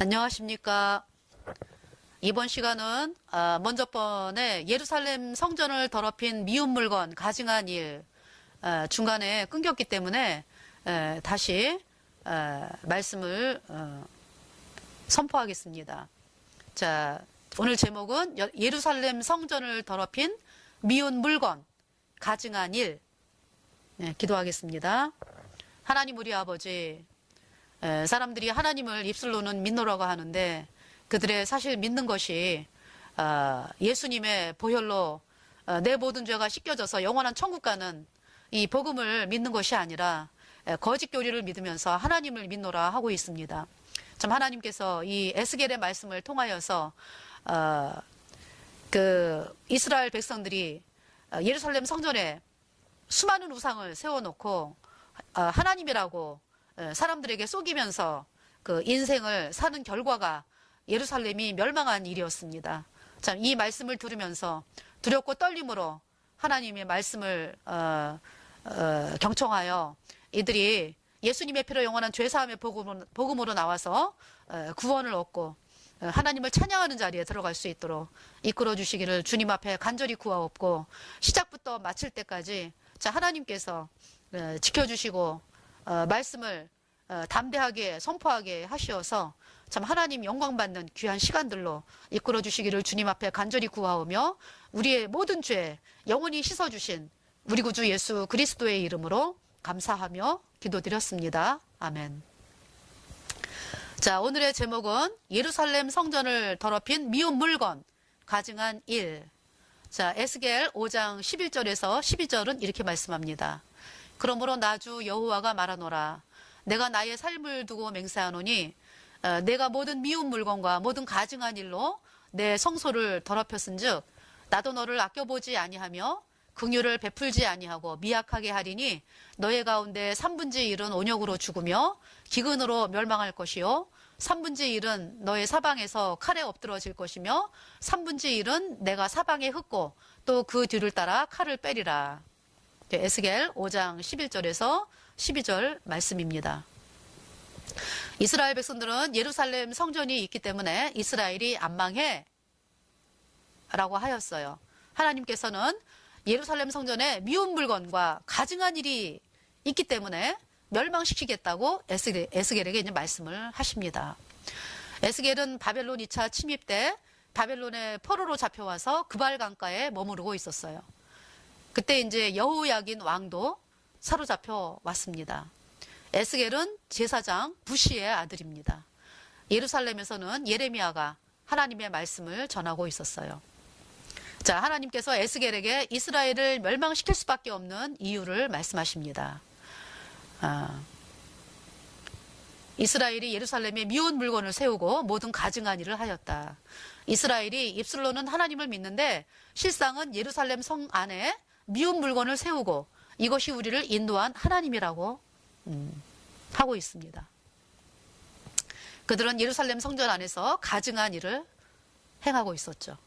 안녕하십니까. 이번 시간은 먼저 번에 예루살렘 성전을 더럽힌 미운 물건 가증한 일 중간에 끊겼기 때문에 다시 말씀을 선포하겠습니다. 자, 오늘 제목은 예루살렘 성전을 더럽힌 미운 물건 가증한 일. 기도하겠습니다. 하나님 우리 아버지, 사람들이 하나님을 입술로는 믿노라고 하는데 그들의 사실 믿는 것이 예수님의 보혈로 내 모든 죄가 씻겨져서 영원한 천국 가는 이 복음을 믿는 것이 아니라 거짓 교리를 믿으면서 하나님을 믿노라 하고 있습니다. 참 하나님께서 이 에스겔의 말씀을 통하여서 그 이스라엘 백성들이 예루살렘 성전에 수많은 우상을 세워놓고 하나님이라고 사람들에게 속이면서 그 인생을 사는 결과가 예루살렘이 멸망한 일이었습니다. 참 이 말씀을 들으면서 두렵고 떨림으로 하나님의 말씀을 경청하여 이들이 예수님의 피로 영원한 죄사함의 복음으로 나와서 구원을 얻고 하나님을 찬양하는 자리에 들어갈 수 있도록 이끌어 주시기를 주님 앞에 간절히 구하옵고, 시작부터 마칠 때까지 하나님께서 지켜주시고 말씀을 담대하게 선포하게 하시어서 참 하나님 영광 받는 귀한 시간들로 이끌어 주시기를 주님 앞에 간절히 구하오며, 우리의 모든 죄 영원히 씻어주신 우리 구주 예수 그리스도의 이름으로 감사하며 기도드렸습니다. 아멘. 자, 오늘의 제목은 예루살렘 성전을 더럽힌 미운 물건 가증한 일. 자, 에스겔 5장 11절에서 12절은 이렇게 말씀합니다. 그러므로 나 주 여호와가 말하노라. 내가 나의 삶을 두고 맹세하노니 내가 모든 미운 물건과 모든 가증한 일로 내 성소를 더럽혔은즉 나도 너를 아껴보지 아니하며 긍휼을 베풀지 아니하고 미약하게 하리니 너의 가운데 3분의 1은 온역으로 죽으며 기근으로 멸망할 것이요 3분의 1은 너의 사방에서 칼에 엎드러질 것이며 3분의 1은 내가 사방에 흩고 또 그 뒤를 따라 칼을 빼리라. 에스겔 5장 11절에서 12절 말씀입니다. 이스라엘 백성들은 예루살렘 성전이 있기 때문에 이스라엘이 안 망해 라고 하였어요. 하나님께서는 예루살렘 성전에 미운 물건과 가증한 일이 있기 때문에 멸망시키겠다고 에스겔에게 이제 말씀을 하십니다. 에스겔은 바벨론 2차 침입 때 바벨론의 포로로 잡혀와서 그발 강가에 머무르고 있었어요. 그때 이제 여호야긴 왕도 사로잡혀 왔습니다. 에스겔은 제사장 부시의 아들입니다. 예루살렘에서는 예레미야가 하나님의 말씀을 전하고 있었어요. 자, 하나님께서 에스겔에게 이스라엘을 멸망시킬 수밖에 없는 이유를 말씀하십니다. 이스라엘이 예루살렘에 미운 물건을 세우고 모든 가증한 일을 하였다. 이스라엘이 입술로는 하나님을 믿는데 실상은 예루살렘 성 안에 미운 물건을 세우고 이것이 우리를 인도한 하나님이라고 하고 있습니다. 그들은 예루살렘 성전 안에서 가증한 일을 행하고 있었죠.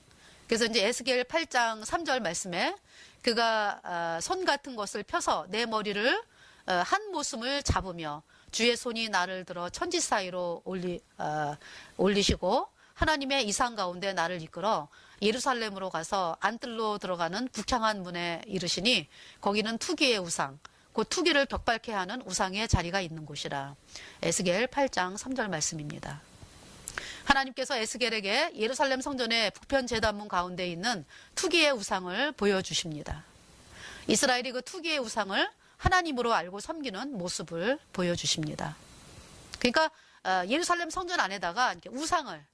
그래서 이제 에스겔 8장 3절 말씀에 그가 손 같은 것을 펴서 내 머리를 한 모슴을 잡으며 주의 손이 나를 들어 천지 사이로 올리시고 하나님의 이상 가운데 나를 이끌어 예루살렘으로 가서 안뜰로 들어가는 북향한 문에 이르시니 거기는 투기의 우상, 그 투기를 벽밟게 하는 우상의 자리가 있는 곳이라. 에스겔 8장 3절 말씀입니다. 하나님께서 에스겔에게 예루살렘 성전의 북편 제단문 가운데 있는 투기의 우상을 보여주십니다. 이스라엘이 그 투기의 우상을 하나님으로 알고 섬기는 모습을 보여주십니다. 그러니까 예루살렘 성전 안에다가 이렇게 우상을,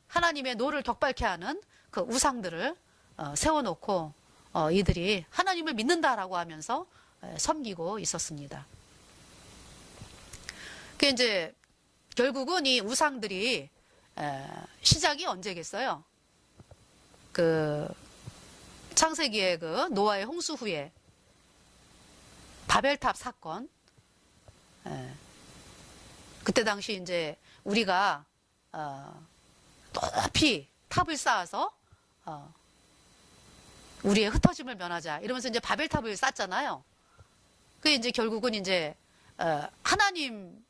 하나님의 노를 격발케 하는 그 우상들을 세워놓고 이들이 하나님을 믿는다라고 하면서 섬기고 있었습니다. 그 이제 결국은 이 우상들이 시작이 언제겠어요? 그 창세기의 그 노아의 홍수 후에 바벨탑 사건, 그때 당시 이제 우리가 높이 탑을 쌓아서 우리의 흩어짐을 면하자 이러면서 이제 바벨탑을 쌓잖아요. 그게 이제 결국은 이제 하나님을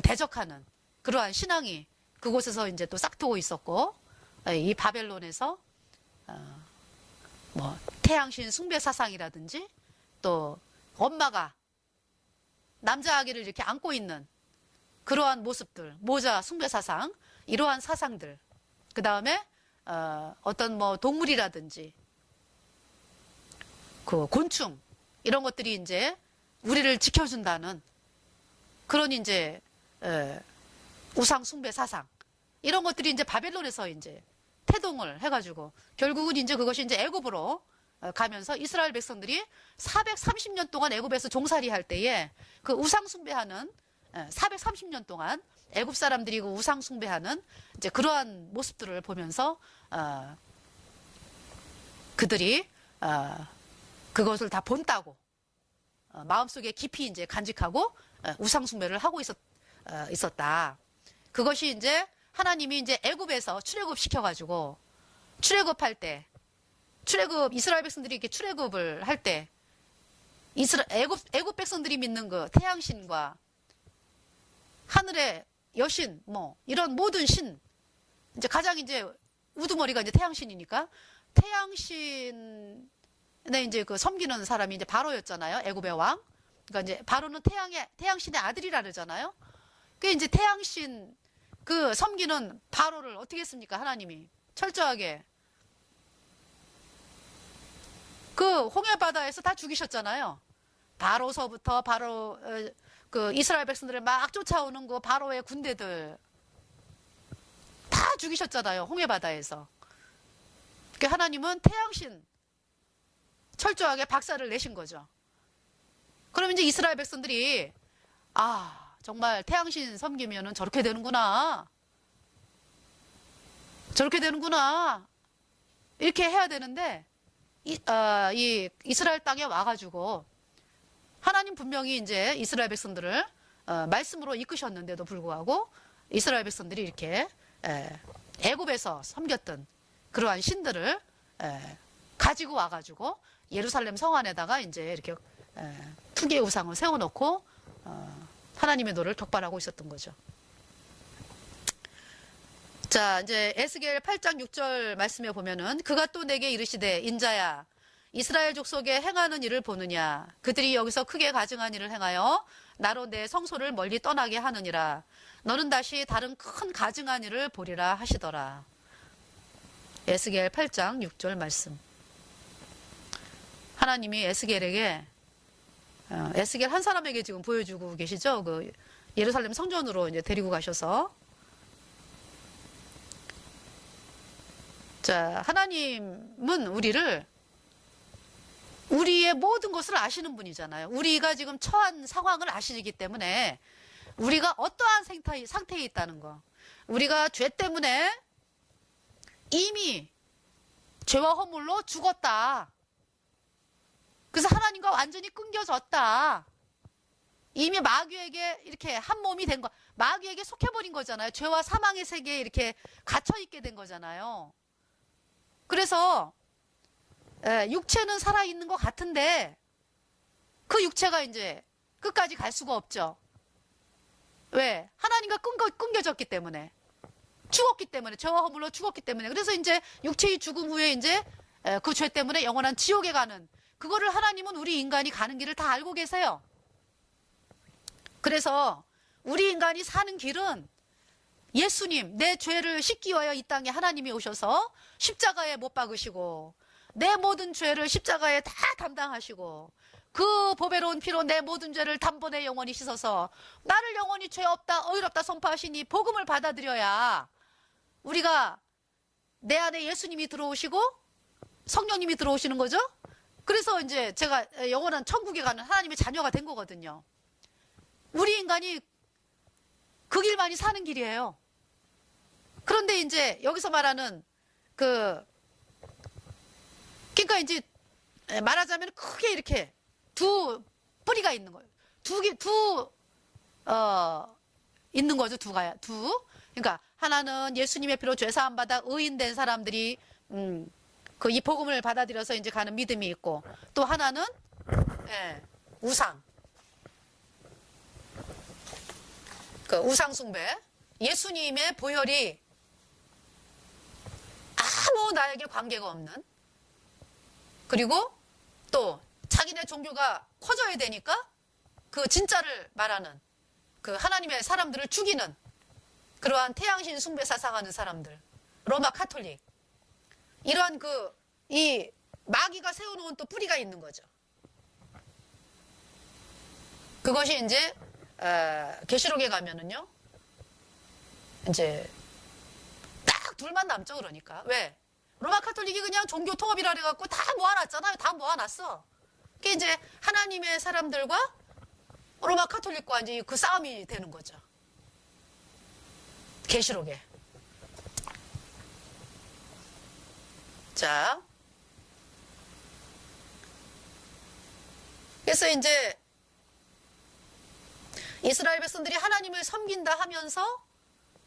대적하는 그러한 신앙이 그곳에서 이제 또 싹트고 있었고, 이 바벨론에서 뭐 태양신 숭배 사상이라든지 또 엄마가 남자 아기를 이렇게 안고 있는 그러한 모습들, 모자 숭배 사상, 이러한 사상들, 그 다음에 어떤 뭐 동물이라든지 그 곤충 이런 것들이 이제 우리를 지켜준다는 그런 이제 우상 숭배 사상, 이런 것들이 이제 바벨론에서 이제 태동을 해가지고 결국은 이제 그것이 이제 애굽으로 가면서 이스라엘 백성들이 430년 동안 애굽에서 종살이 할 때에 그 우상 숭배하는 430년 동안 애굽 사람들이 그 우상 숭배하는 이제 그러한 모습들을 보면서 그들이 그것을 다 본다고 마음속에 깊이 이제 간직하고 우상 숭배를 하고 있었다. 그것이 이제 하나님이 이제 애굽에서 출애굽 시켜가지고 출애굽할 때 이스라엘 백성들이 이렇게 출애굽을 할 때 애굽 백성들이 믿는 그 태양신과 하늘의 여신 뭐 이런 모든 신, 이제 가장 이제 우두머리가 이제 태양신이니까 태양신에 이제 그 섬기는 사람이 이제 바로였잖아요. 애굽의 왕. 그러니까 이제 바로는 태양신의 아들이라 그러잖아요. 그 이제 태양신 그 섬기는 바로를 어떻게 했습니까? 하나님이 철저하게 그 홍해 바다에서 다 죽이셨잖아요. 바로서부터 바로 그 이스라엘 백성들을 막 쫓아오는 그 바로의 군대들 다 죽이셨잖아요. 홍해 바다에서. 그 하나님은 태양신 철저하게 박살을 내신 거죠. 그럼 이제 이스라엘 백성들이 정말 태양신 섬기면은 저렇게 되는구나. 저렇게 되는구나. 이렇게 해야 되는데 이 이스라엘 땅에 와가지고 하나님 분명히 이제 이스라엘 백성들을 말씀으로 이끄셨는데도 불구하고 이스라엘 백성들이 이렇게 애굽에서 섬겼던 그러한 신들을 가지고 와가지고 예루살렘 성 안에다가 이제 이렇게 투기의 우상을 세워놓고 하나님의 노를 격발하고 있었던 거죠. 자, 이제 에스겔 8장 6절 말씀에 보면은 그가 또 내게 이르시되 인자야 이스라엘 족속에 행하는 일을 보느냐 그들이 여기서 크게 가증한 일을 행하여 나로 내 성소를 멀리 떠나게 하느니라 너는 다시 다른 큰 가증한 일을 보리라 하시더라. 에스겔 8장 6절 말씀. 하나님이 에스겔에게 에스겔 한 사람에게 지금 보여주고 계시죠. 그 예루살렘 성전으로 이제 데리고 가셔서 자, 하나님은 우리의 모든 것을 아시는 분이잖아요. 우리가 지금 처한 상황을 아시기 때문에 우리가 어떠한 상태에 있다는 거. 우리가 죄 때문에 이미 죄와 허물로 죽었다. 그래서 하나님과 완전히 끊겨졌다. 이미 마귀에게 이렇게 한 몸이 된 거, 마귀에게 속해버린 거잖아요. 죄와 사망의 세계에 이렇게 갇혀있게 된 거잖아요. 그래서 육체는 살아있는 것 같은데 그 육체가 이제 끝까지 갈 수가 없죠. 왜? 하나님과 끊겨졌기 때문에. 죽었기 때문에. 죄와 허물로 죽었기 때문에. 그래서 이제 육체의 죽음 후에 이제 그 죄 때문에 영원한 지옥에 가는, 그거를 하나님은 우리 인간이 가는 길을 다 알고 계세요. 그래서 우리 인간이 사는 길은 예수님, 내 죄를 씻기 위하여 이 땅에 하나님이 오셔서 십자가에 못 박으시고 내 모든 죄를 십자가에 다 담당하시고 그 보배로운 피로 내 모든 죄를 단번에 영원히 씻어서 나를 영원히 죄 없다 의롭다 선포하시니 복음을 받아들여야 우리가 내 안에 예수님이 들어오시고 성령님이 들어오시는 거죠. 그래서 이제 제가 영원한 천국에 가는 하나님의 자녀가 된 거거든요. 우리 인간이 그 길만이 사는 길이에요. 그런데 이제 여기서 말하는 그러니까 이제 말하자면 크게 이렇게 두 뿌리가 있는 거예요. 있는 거죠. 그러니까 하나는 예수님의 피로 죄사함 받아 의인된 사람들이 이 복음을 받아들여서 이제 가는 믿음이 있고, 또 하나는 우상. 그 우상 숭배. 예수님의 보혈이 아무 나에게 관계가 없는, 그리고 또 자기네 종교가 커져야 되니까 그 진짜를 말하는 그 하나님의 사람들을 죽이는 그러한 태양신 숭배 사상하는 사람들, 로마 카톨릭, 이러한 이 마귀가 세워놓은 또 뿌리가 있는 거죠. 그것이 이제 계시록에 가면은요, 이제 딱 둘만 남죠. 그러니까 왜? 로마 카톨릭이 그냥 종교 통합이라 해갖고 다 모아놨잖아요. 다 모아놨어. 그게 이제 하나님의 사람들과 로마 카톨릭과 이제 그 싸움이 되는 거죠. 계시록에. 자, 그래서 이제 이스라엘 백성들이 하나님을 섬긴다 하면서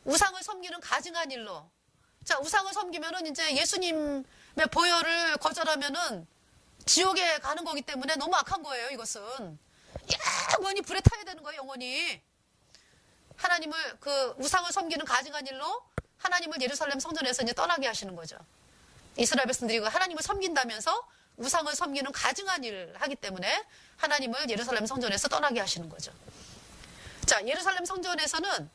우상을 섬기는 가증한 일로, 자, 우상을 섬기면은 이제 예수님의 보혈을 거절하면은 지옥에 가는 거기 때문에 너무 악한 거예요. 이것은 영원히 불에 타야 되는 거예요. 영원히 하나님을 그 우상을 섬기는 가증한 일로 하나님을 예루살렘 성전에서 이제 떠나게 하시는 거죠. 이스라엘 백성들이 하나님을 섬긴다면서 우상을 섬기는 가증한 일을 하기 때문에 하나님을 예루살렘 성전에서 떠나게 하시는 거죠. 자, 예루살렘 성전에서는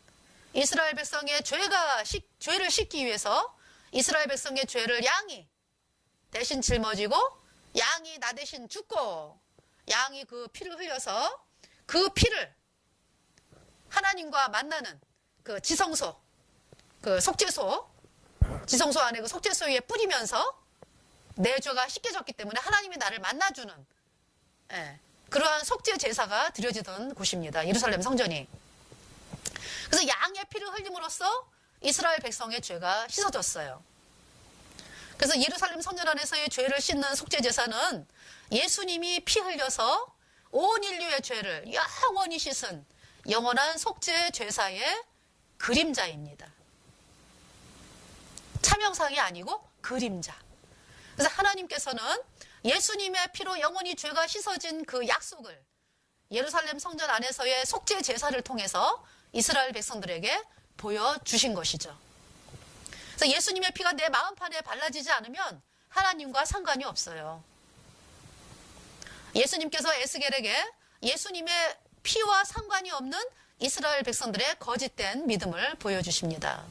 이스라엘 백성의 죄를 씻기 위해서 이스라엘 백성의 죄를 양이 대신 짊어지고, 양이 나 대신 죽고, 양이 그 피를 흘려서 그 피를 하나님과 만나는 그 지성소, 그 지성소 안에 그 속죄소 위에 뿌리면서 내 죄가 씻겨졌기 때문에 하나님이 나를 만나주는, 그러한 속죄 제사가 드려지던 곳입니다. 예루살렘 성전이. 그래서 양의 피를 흘림으로써 이스라엘 백성의 죄가 씻어졌어요. 그래서 예루살렘 성전 안에서의 죄를 씻는 속죄 제사는 예수님이 피 흘려서 온 인류의 죄를 영원히 씻은 영원한 속죄 제사의 그림자입니다. 차명상이 아니고 그림자. 그래서 하나님께서는 예수님의 피로 영원히 죄가 씻어진 그 약속을 예루살렘 성전 안에서의 속죄 제사를 통해서 이스라엘 백성들에게 보여주신 것이죠. 그래서 예수님의 피가 내 마음판에 발라지지 않으면 하나님과 상관이 없어요. 예수님께서 에스겔에게 예수님의 피와 상관이 없는 이스라엘 백성들의 거짓된 믿음을 보여주십니다.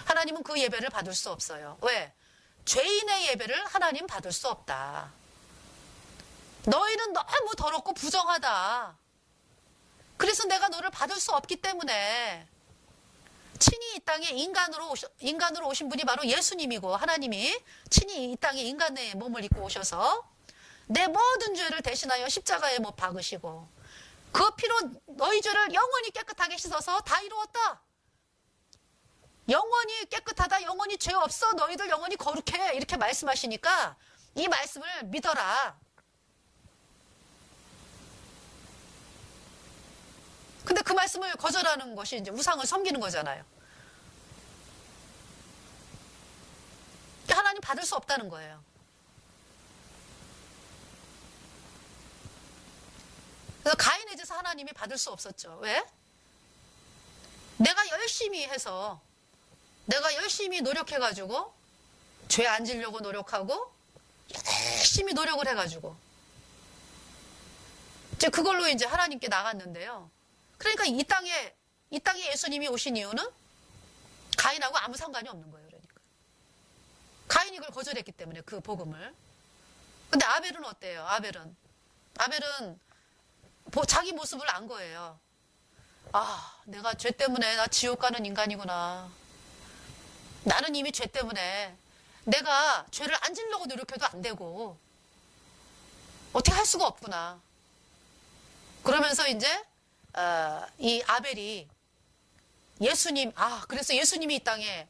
하나님은 그 예배를 받을 수 없어요. 왜? 죄인의 예배를 하나님 받을 수 없다. 너희는 너무 더럽고 부정하다. 그래서 내가 너를 받을 수 없기 때문에 친히 이 땅에 인간으로 오신 분이 바로 예수님이고, 하나님이 친히 이 땅에 인간의 몸을 입고 오셔서 내 모든 죄를 대신하여 십자가에 못 박으시고 그 피로 너희 죄를 영원히 깨끗하게 씻어서 다 이루었다. 영원히 깨끗하다. 영원히 죄 없어. 너희들 영원히 거룩해. 이렇게 말씀하시니까 이 말씀을 믿어라. 근데 그 말씀을 거절하는 것이 이제 우상을 섬기는 거잖아요. 하나님 받을 수 없다는 거예요. 그래서 가인의 제사 하나님이 받을 수 없었죠. 왜? 내가 열심히 해서, 내가 열심히 노력해가지고 죄 안 지려고 노력하고 열심히 노력을 해가지고 이제 그걸로 이제 하나님께 나갔는데요. 그러니까 이 땅에 예수님이 오신 이유는 가인하고 아무 상관이 없는 거예요. 그러니까 가인이 그걸 거절했기 때문에 그 복음을. 근데 아벨은 어때요? 아벨은 자기 모습을 안 거예요. 아, 내가 죄 때문에 나 지옥 가는 인간이구나. 나는 이미 죄 때문에 내가 죄를 안 지려고 노력해도 안 되고 어떻게 할 수가 없구나. 그러면서 이제 이 아벨이 그래서 예수님이 이 땅에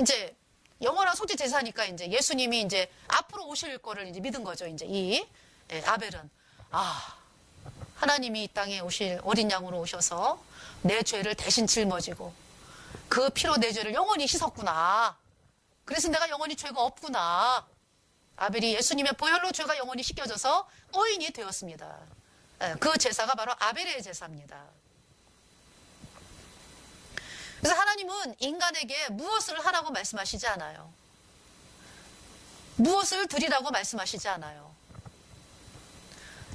이제 영원한 속죄 제사니까 이제 예수님이 이제 앞으로 오실 거를 이제 믿은 거죠. 이제 이 아벨은 하나님이 이 땅에 오실 어린 양으로 오셔서 내 죄를 대신 짊어지고 그 피로 내 죄를 영원히 씻었구나. 그래서 내가 영원히 죄가 없구나. 아벨이 예수님의 보혈로 죄가 영원히 씻겨져서 의인이 되었습니다. 그 제사가 바로 아벨의 제사입니다. 그래서 하나님은 인간에게 무엇을 하라고 말씀하시지 않아요. 무엇을 드리라고 말씀하시지 않아요.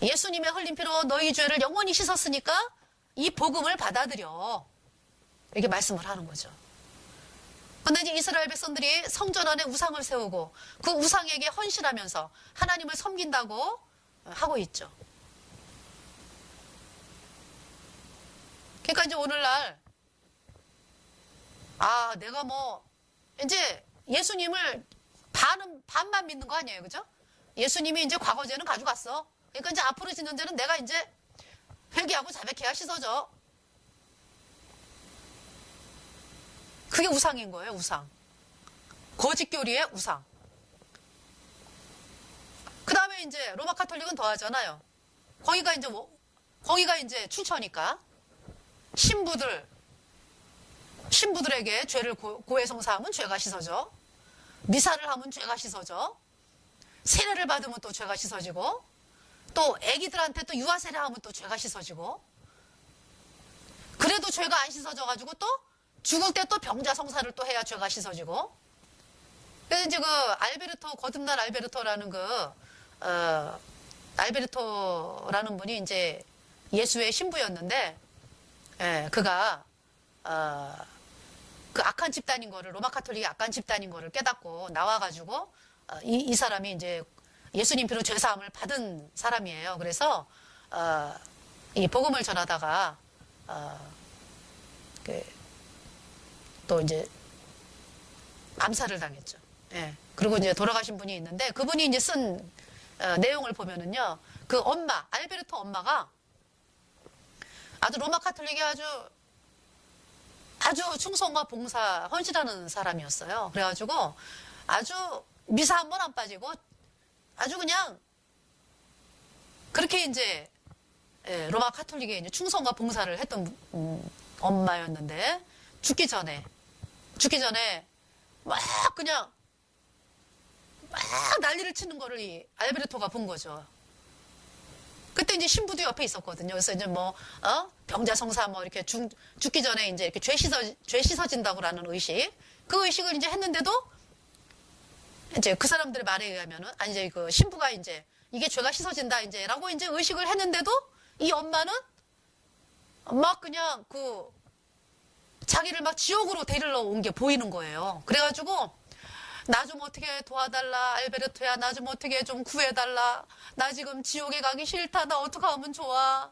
예수님의 흘린 피로 너희 죄를 영원히 씻었으니까 이 복음을 받아들여. 이렇게 말씀을 하는 거죠. 그런데 이제 이스라엘 백성들이 성전 안에 우상을 세우고 그 우상에게 헌신하면서 하나님을 섬긴다고 하고 있죠. 그러니까 이제 오늘날 내가 이제 예수님을 반만 믿는 거 아니에요, 그죠? 예수님이 이제 과거죄는 가져갔어. 그러니까 이제 앞으로 짓는 죄는 내가 이제 회개하고 자백해야 씻어져. 그게 우상인 거예요, 우상. 거짓교리의 우상. 그 다음에 이제 로마 카톨릭은 더 하잖아요. 거기가 이제 출처니까 신부들에게 죄를 고해성사하면 죄가 씻어져. 미사를 하면 죄가 씻어져. 세례를 받으면 또 죄가 씻어지고, 또 애기들한테 또 유아 세례하면 또 죄가 씻어지고, 그래도 죄가 안 씻어져가지고 또 죽을 때 또 병자 성사를 또 해야 죄가 씻어지고. 그래서 이제 거듭난 알베르토라는 알베르토라는 분이 이제 예수의 신부였는데, 그가 그 악한 집단인 거를, 로마 카톨릭이 악한 집단인 거를 깨닫고 나와가지고 이 사람이 이제 예수님 피로 죄사함을 받은 사람이에요. 그래서 이 복음을 전하다가 또 이제 암살을 당했죠. 그리고 이제 돌아가신 분이 있는데, 그분이 이제 쓴 내용을 보면은요, 그 알베르토 엄마가 아주 로마 카톨릭에 아주 충성과 봉사, 헌신하는 사람이었어요. 그래가지고 아주 미사 한 번 안 빠지고 아주 그냥 그렇게 이제 로마 카톨릭에 이제 충성과 봉사를 했던 엄마였는데, 죽기 전에 막 난리를 치는 거를 이 알베르토가 본 거죠. 그때 이제 신부도 옆에 있었거든요. 그래서 이제 병자 성사 이렇게 죽기 전에 이제 이렇게 죄 씻어진다고라는 의식, 그 의식을 이제 했는데도 이제 그 사람들의 말에 의하면은 이제 그 신부가 이제 이게 죄가 씻어진다 이제라고 이제 의식을 했는데도 이 엄마는 막 그냥 자기를 막 지옥으로 데리러 온 게 보이는 거예요. 그래가지고 나 좀 어떻게 도와달라, 알베르토야, 나 좀 어떻게 좀 구해달라, 나 지금 지옥에 가기 싫다, 나 어떻게 하면 좋아.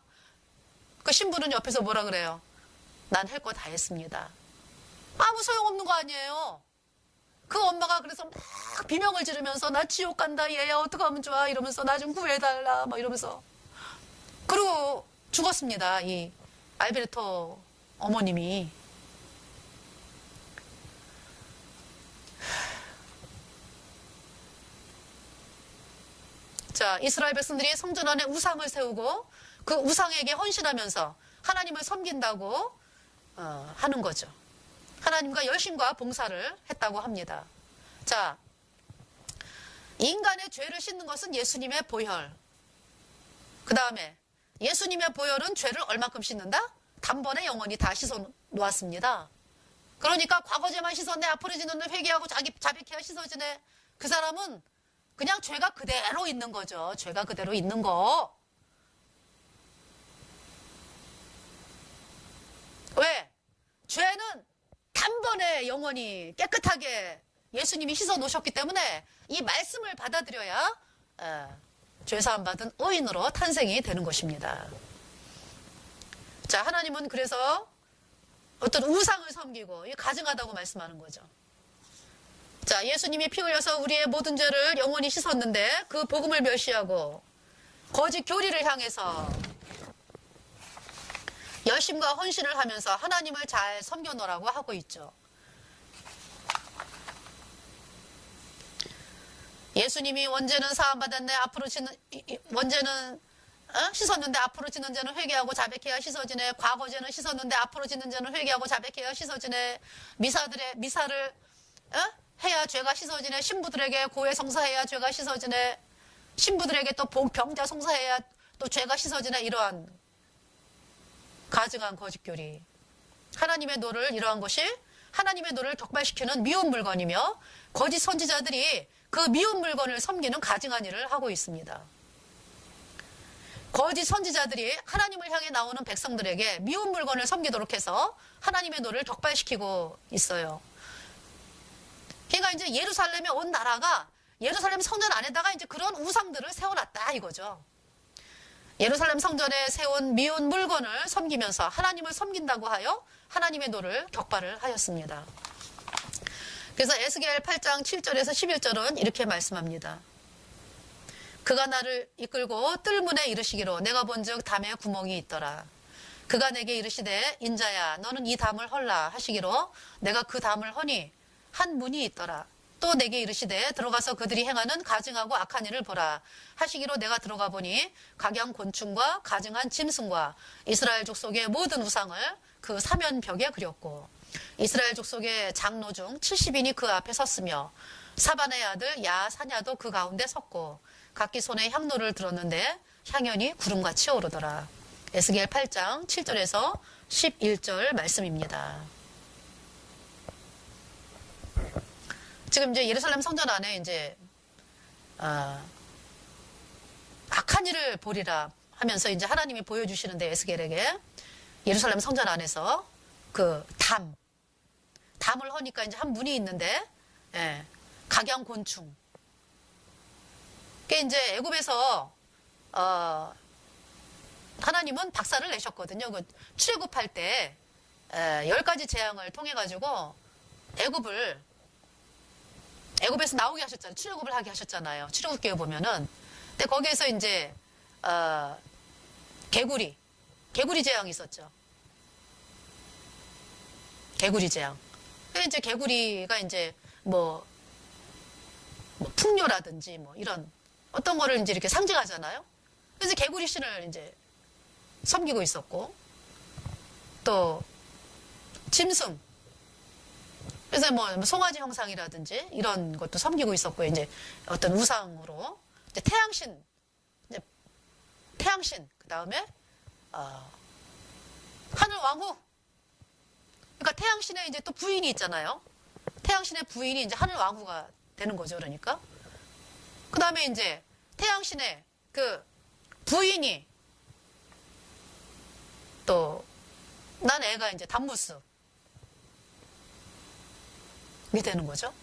그 신부는 옆에서 뭐라 그래요? 난 할 거 다 했습니다. 아무 소용없는 거 아니에요. 그 엄마가 그래서 막 비명을 지르면서 나 지옥 간다, 얘야, 어떻게 하면 좋아, 이러면서 나 좀 구해달라 막 이러면서, 그리고 죽었습니다. 이 알베르토 어머님이. 자, 이스라엘 백성들이 성전 안에 우상을 세우고 그 우상에게 헌신하면서 하나님을 섬긴다고 하는 거죠. 하나님과 열심과 봉사를 했다고 합니다. 자, 인간의 죄를 씻는 것은 예수님의 보혈. 그 다음에 예수님의 보혈은 죄를 얼만큼 씻는다? 단번에 영원히 다 씻어 놓았습니다. 그러니까 과거죄만 씻었네, 앞으로 짓는 회개하고 자백해야 씻어지네. 그 사람은 그냥 죄가 그대로 있는 거죠. 죄가 그대로 있는 거. 왜? 죄는 단번에 영원히 깨끗하게 예수님이 씻어 놓으셨기 때문에 이 말씀을 받아들여야 죄사함 받은 의인으로 탄생이 되는 것입니다. 자, 하나님은 그래서 어떤 우상을 섬기고 가증하다고 말씀하는 거죠. 자, 예수님이 피 흘려서 우리의 모든 죄를 영원히 씻었는데 그 복음을 멸시하고 거짓 교리를 향해서 열심과 헌신을 하면서 하나님을 잘 섬겨놓으라고 하고 있죠. 예수님이 원죄는 사함받았네, 앞으로 원죄는 씻었는데 앞으로 짓는 죄는 회개하고 자백해야 씻어지네. 과거죄는 씻었는데 앞으로 짓는 죄는 회개하고 자백해야 씻어지네. 미사를 해야 죄가 씻어지네. 신부들에게 고해 성사해야 죄가 씻어지네. 신부들에게 또 병자 성사해야 또 죄가 씻어지네. 이러한 가증한 거짓교리. 하나님의 노를 이러한 것이 하나님의 노를 격발시키는 미운 물건이며 거짓 선지자들이 그 미운 물건을 섬기는 가증한 일을 하고 있습니다. 거짓 선지자들이 하나님을 향해 나오는 백성들에게 미운 물건을 섬기도록 해서 하나님의 노를 격발시키고 있어요. 그러니까 이제 예루살렘에 온 나라가 예루살렘 성전 안에다가 이제 그런 우상들을 세워놨다 이거죠. 예루살렘 성전에 세운 미운 물건을 섬기면서 하나님을 섬긴다고 하여 하나님의 노를 격발을 하였습니다. 그래서 에스겔 8장 7절에서 11절은 이렇게 말씀합니다. 그가 나를 이끌고 뜰문에 이르시기로 내가 본즉 담에 구멍이 있더라. 그가 내게 이르시되 인자야 너는 이 담을 헐라 하시기로 내가 그 담을 허니 한 문이 있더라. 또 내게 이르시되 들어가서 그들이 행하는 가증하고 악한 일을 보라 하시기로 내가 들어가 보니 각양 곤충과 가증한 짐승과 이스라엘 족속의 모든 우상을 그 사면벽에 그렸고 이스라엘 족속의 장로 중 70인이 그 앞에 섰으며 사반의 아들 야사냐도 그 가운데 섰고 각기 손에 향로를 들었는데 향연이 구름같이 오르더라. 에스겔 8장 7절에서 11절 말씀입니다. 지금 이제 예루살렘 성전 안에 이제 악한 일을 보리라 하면서 이제 하나님이 보여주시는데 에스겔에게 예루살렘 성전 안에서 그 담을 허니까 이제 한 문이 있는데 각양곤충. 그게 이제 애굽에서 하나님은 박살을 내셨거든요. 그 출애굽할 때 10가지 재앙을 통해 가지고 애굽에서 나오게 하셨잖아요. 출애굽을 하게 하셨잖아요. 출애굽기에 보면은. 근데 거기에서 이제 개구리 재앙이 있었죠. 개구리 재앙. 그래서 이제 개구리가 이제 뭐 풍요라든지 뭐 이런 어떤 거를 이제 이렇게 상징하잖아요. 그래서 개구리 신을 이제 섬기고 있었고 또 짐승. 그래서 뭐 송아지 형상이라든지 이런 것도 섬기고 있었고 이제 어떤 우상으로 이제 태양신 그다음에 하늘 왕후. 그러니까 태양신의 이제 또 부인이 있잖아요. 태양신의 부인이 이제 하늘 왕후가 되는 거죠. 그러니까 그다음에 이제 태양신의 그 부인이 또 난 애가 이제 담무스 이게 되는 거죠.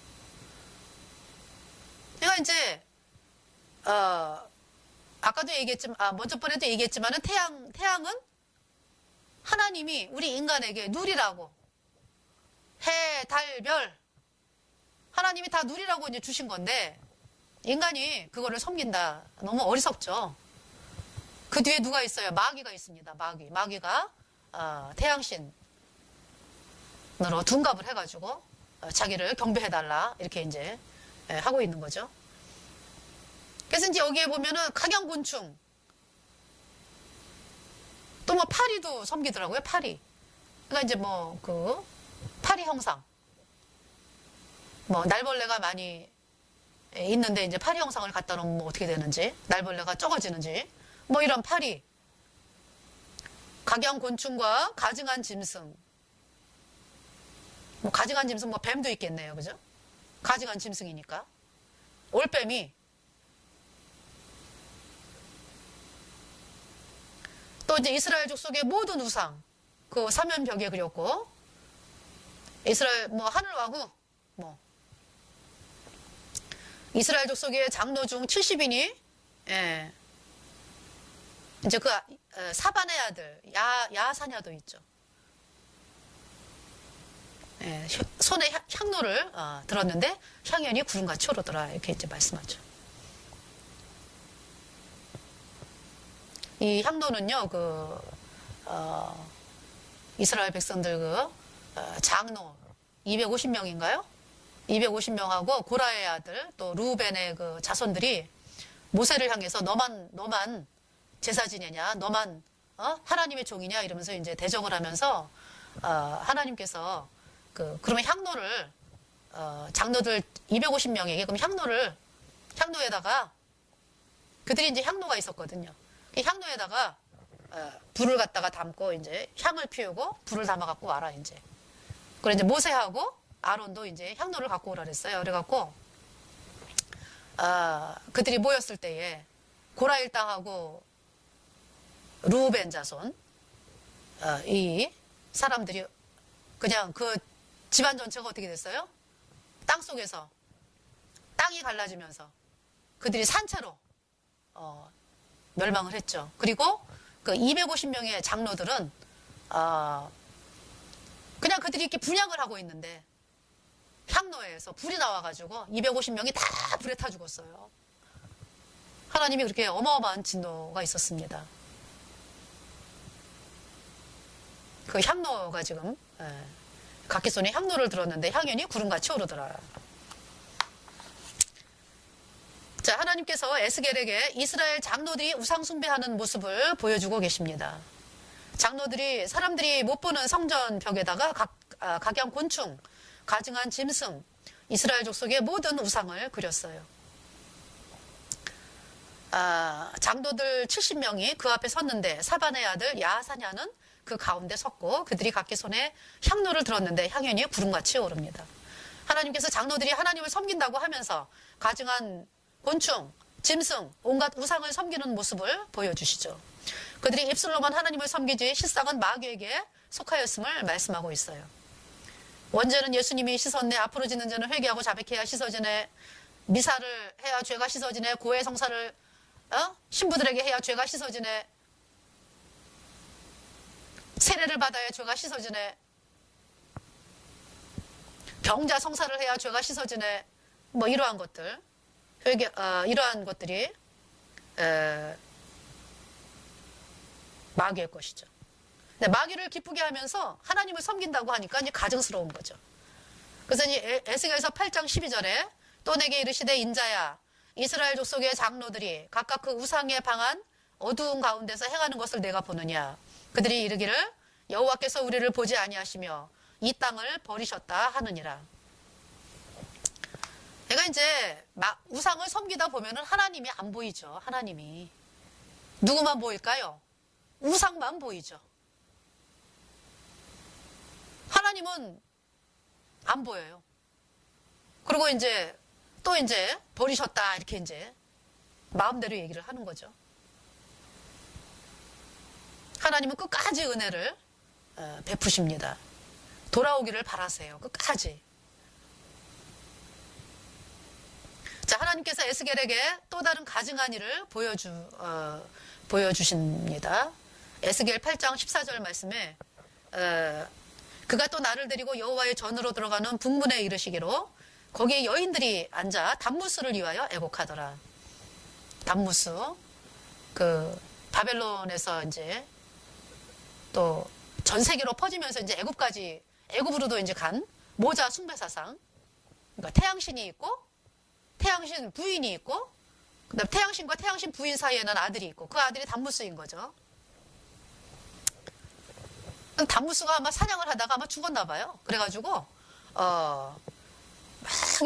내가 이제 아까도 얘기했지만 먼저 번에도 얘기했지만은 태양은 하나님이 우리 인간에게 누리라고 해, 달, 별 하나님이 다 누리라고 이제 주신 건데 인간이 그거를 섬긴다. 너무 어리석죠. 그 뒤에 누가 있어요? 마귀가 있습니다. 마귀가 태양신으로 둔갑을 해가지고 자기를 경배해달라 이렇게 이제 하고 있는 거죠. 그래서 이제 여기에 보면은 각양곤충 또 뭐 파리도 섬기더라고요. 파리. 그러니까 이제 뭐 그 파리 형상. 뭐 날벌레가 많이 있는데 이제 파리 형상을 갖다 놓으면 뭐 어떻게 되는지, 날벌레가 적어지는지, 뭐 이런 파리. 각양곤충과 가증한 짐승. 뭐 가증한 짐승 뭐 뱀도 있겠네요. 그죠? 가증한 짐승이니까. 올빼미. 또 이제 이스라엘 족속의 모든 우상. 그 사면벽에 그렸고 이스라엘 뭐 하늘 왕후 뭐 이스라엘 족속의 장로 중 70인이 이제 그 사반의 아들 야사냐도 있죠. 손에 향로를 들었는데 향연이 구름같이 오르더라 이렇게 이제 말씀하죠. 이 향로는요 이스라엘 백성들 장로 250명인가요? 250명하고 고라의 아들 또 루벤의 그 자손들이 모세를 향해서 너만 제사 지내냐, 너만 하나님의 종이냐 이러면서 이제 대적을 하면서 하나님께서 그러면 향로를 장로들 250명에게 그럼 향로에다가 그들이 이제 향로가 있었거든요. 이 향로에다가 불을 갖다가 담고 이제 향을 피우고 불을 담아 갖고 와라 이제 그래 이제 모세하고 아론도 이제 향로를 갖고 오라 그랬어요. 그래갖고 그들이 모였을 때에 고라 일당하고 루벤 자손 이 사람들이 그냥 그 집안 전체가 어떻게 됐어요? 땅 속에서 땅이 갈라지면서 그들이 산채로 멸망을 했죠. 그리고 그 250명의 장로들은 그냥 그들이 이렇게 분향을 하고 있는데 향로에서 불이 나와가지고 250명이 다 불에 타 죽었어요. 하나님이 그렇게 어마어마한 진노가 있었습니다. 그 향로가 지금 각기 손에 향로를 들었는데 향연이 구름같이 오르더라. 자, 하나님께서 에스겔에게 이스라엘 장로들이 우상 숭배하는 모습을 보여주고 계십니다. 장로들이 사람들이 못 보는 성전 벽에다가 각양 곤충, 가증한 짐승, 이스라엘 족속의 모든 우상을 그렸어요. 장로들 70명이 그 앞에 섰는데 사반의 아들 야사냐는 그 가운데 섰고 그들이 각기 손에 향로를 들었는데 향연이 구름같이 오릅니다. 하나님께서 장로들이 하나님을 섬긴다고 하면서 가증한 곤충, 짐승, 온갖 우상을 섬기는 모습을 보여주시죠. 그들이 입술로만 하나님을 섬기지 실상은 마귀에게 속하였음을 말씀하고 있어요. 원죄는 예수님이 씻었네. 앞으로 짓는 죄는 회개하고 자백해야 씻어지네. 미사를 해야 죄가 씻어지네. 고해 성사를 신부들에게 해야 죄가 씻어지네. 세례를 받아야 죄가 씻어지네. 병자 성사를 해야 죄가 씻어지네. 뭐 이러한 것들, 회개, 이러한 것들이 마귀의 것이죠. 근데 마귀를 기쁘게 하면서 하나님을 섬긴다고 하니까 이제 가증스러운 거죠. 그래서 이제 에스겔서 8장 12절에 또 내게 이르시되 인자야 이스라엘 족속의 장로들이 각각 그 우상에 방한 어두운 가운데서 행하는 것을 내가 보느냐. 그들이 이르기를 여호와께서 우리를 보지 아니하시며 이 땅을 버리셨다 하느니라. 내가 이제 우상을 섬기다 보면은 하나님이 안 보이죠. 하나님이 누구만 보일까요? 우상만 보이죠. 하나님은 안 보여요. 그리고 이제 또 이제 버리셨다 이렇게 이제 마음대로 얘기를 하는 거죠. 하나님은 끝까지 은혜를 베푸십니다. 돌아오기를 바라세요. 끝까지. 자, 하나님께서 에스겔에게 또 다른 가증한 일을 보여주십니다. 에스겔 8장 14절 말씀에 그가 또 나를 데리고 여호와의 전으로 들어가는 북문에 이르시기로 거기에 여인들이 앉아 단무스를 위하여 애곡하더라. 단무스, 그 바벨론에서 이제 또 전 세계로 퍼지면서 이제 애굽으로도 이제 간 모자 숭배 사상. 그러니까 태양신이 있고 태양신 부인이 있고 그다음 태양신과 태양신 부인 사이에는 아들이 있고 그 아들이 단무스인 거죠. 단무스가 아마 사냥을 하다가 아마 죽었나 봐요. 그래가지고 막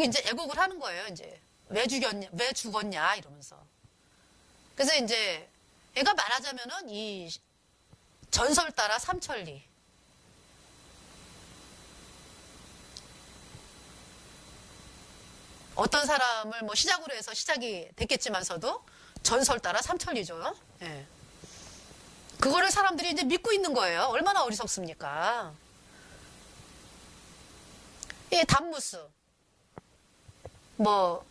이제 애곡을 하는 거예요. 이제 왜 죽었냐 이러면서. 그래서 이제 얘가 말하자면은 이 전설 따라 삼천리. 어떤 사람을 뭐 시작으로 해서 시작이 됐겠지만서도 전설 따라 삼천리죠. 예. 그거를 사람들이 이제 믿고 있는 거예요. 얼마나 어리석습니까? 이 단무스. 뭐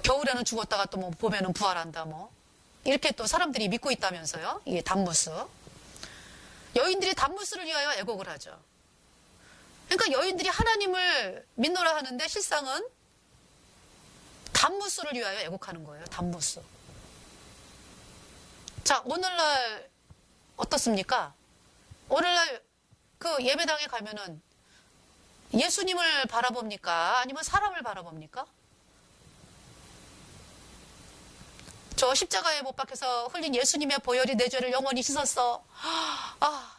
겨울에는 죽었다가 또 뭐 봄에는 부활한다 뭐. 이렇게 또 사람들이 믿고 있다면서요. 이게 단무스. 여인들이 단무스를 위하여 애곡을 하죠. 그러니까 여인들이 하나님을 믿노라 하는데 실상은 단무스를 위하여 애곡하는 거예요. 단무스. 자, 오늘날 어떻습니까? 오늘날 그 예배당에 가면은 예수님을 바라봅니까? 아니면 사람을 바라봅니까? 저 십자가에 못 박혀서 흘린 예수님의 보혈이 내 죄를 영원히 씻었어.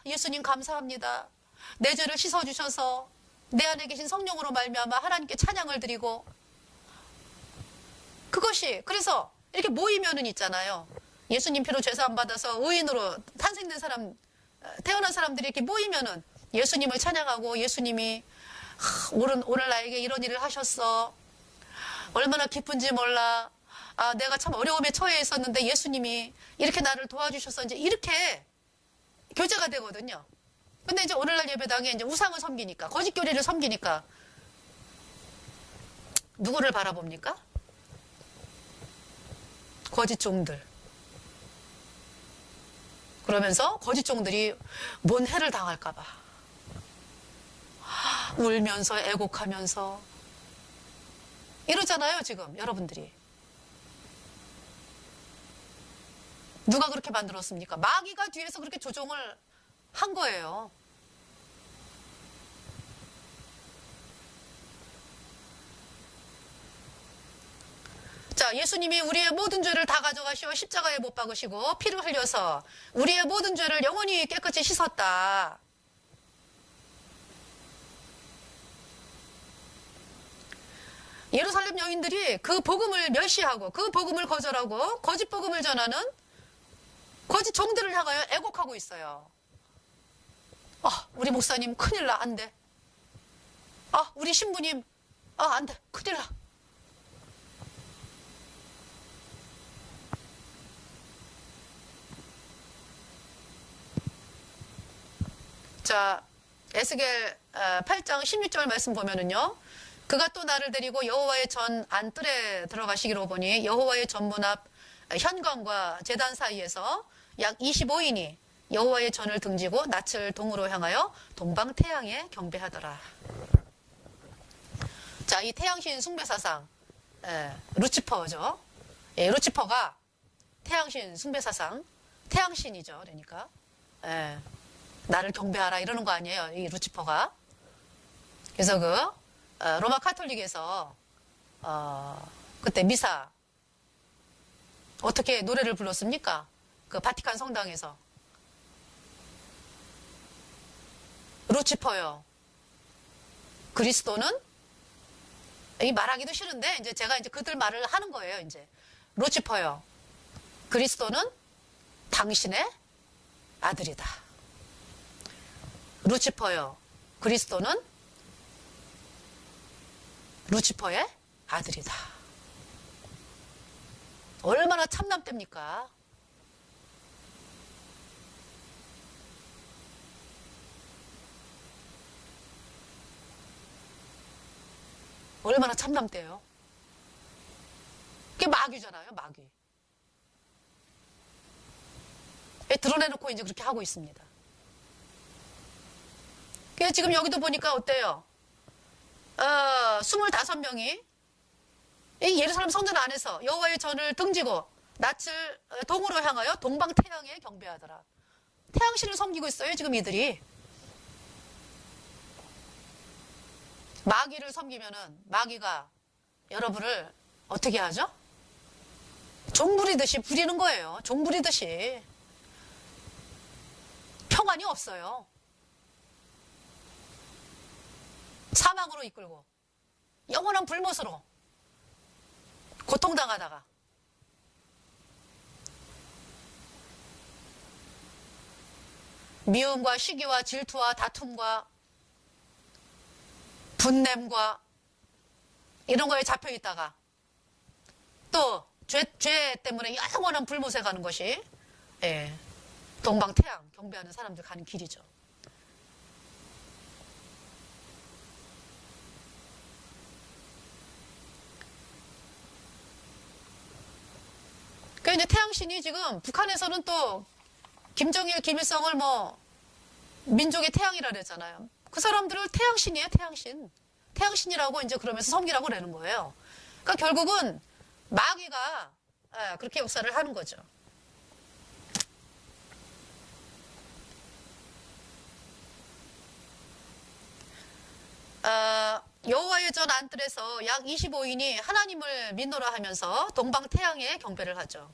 예수님 감사합니다. 내 죄를 씻어주셔서 내 안에 계신 성령으로 말미암아 하나님께 찬양을 드리고 그것이 그래서 이렇게 모이면은 있잖아요. 예수님 피로 죄사함 받아서 의인으로 탄생된 사람 태어난 사람들이 이렇게 모이면은 예수님을 찬양하고 예수님이 오늘 나에게 이런 일을 하셨어. 얼마나 기쁜지 몰라. 내가 참 어려움에 처해 있었는데 예수님이 이렇게 나를 도와주셨어. 이제 이렇게 교제가 되거든요. 근데 이제 오늘날 예배당에 이제 우상을 섬기니까, 거짓교리를 섬기니까, 누구를 바라봅니까? 거짓 종들. 그러면서 거짓 종들이 뭔 해를 당할까봐. 울면서 애곡하면서. 이러잖아요, 지금, 여러분들이. 누가 그렇게 만들었습니까? 마귀가 뒤에서 그렇게 조종을 한 거예요. 자, 예수님이 우리의 모든 죄를 다 가져가시어 십자가에 못 박으시고 피를 흘려서 우리의 모든 죄를 영원히 깨끗이 씻었다. 예루살렘 여인들이 그 복음을 멸시하고 그 복음을 거절하고 거짓 복음을 전하는 거짓 종들을 향하여 애곡하고 있어요. 우리 목사님 큰일 나, 안 돼. 우리 신부님 안 돼, 큰일 나. 자, 에스겔 8장 16절 말씀 보면은요, 그가 또 나를 데리고 여호와의 전 안뜰에 들어가시기로 보니 여호와의 전문 앞 현관과 제단 사이에서 약 25인이 여호와의 전을 등지고 낯을 동으로 향하여 동방태양에 경배하더라. 자, 이 태양신 숭배사상, 루치퍼죠. 루치퍼가 태양신 숭배사상, 태양신이죠. 그러니까 나를 경배하라 이러는 거 아니에요, 이 루치퍼가. 그래서 로마 카톨릭에서 그때 미사 어떻게 노래를 불렀습니까? 그 바티칸 성당에서. 루치퍼요, 그리스도는, 이 말하기도 싫은데 이제 제가 이제 그들 말을 하는 거예요. 이제 루치퍼요, 그리스도는 당신의 아들이다. 루치퍼요, 그리스도는 루치퍼의 아들이다. 얼마나 참남됩니까? 얼마나 참남돼요? 그게 마귀잖아요, 마귀. 드러내놓고 이제 그렇게 하고 있습니다. 그래서 지금 여기도 보니까 어때요? 25명이 이 예루살렘 성전 안에서 여호와의 전을 등지고 낯을 동으로 향하여 동방태양에 경배하더라. 태양신을 섬기고 있어요, 지금 이들이. 마귀를 섬기면은 마귀가 여러분을 어떻게 하죠? 종 부리듯이 부리는 거예요. 종 부리듯이. 평안이 없어요. 사망으로 이끌고 영원한 불못으로 고통당하다가 미움과 시기와 질투와 다툼과 분냄과 이런 거에 잡혀 있다가 또 죄 때문에 영원한 불못에 가는 것이 동방태양 경배하는 사람들 가는 길이죠. 그 이제 태양신이 지금 북한에서는 또 김정일, 김일성을 민족의 태양이라 그랬잖아요. 그 사람들을 태양신이에요, 태양신. 태양신이라고 이제 그러면서 섬기라고 그러는 거예요. 그러니까 결국은 마귀가 그렇게 역사를 하는 거죠. 여호와의 전 안뜰에서 약 25인이 하나님을 믿노라 하면서 동방태양에 경배를 하죠.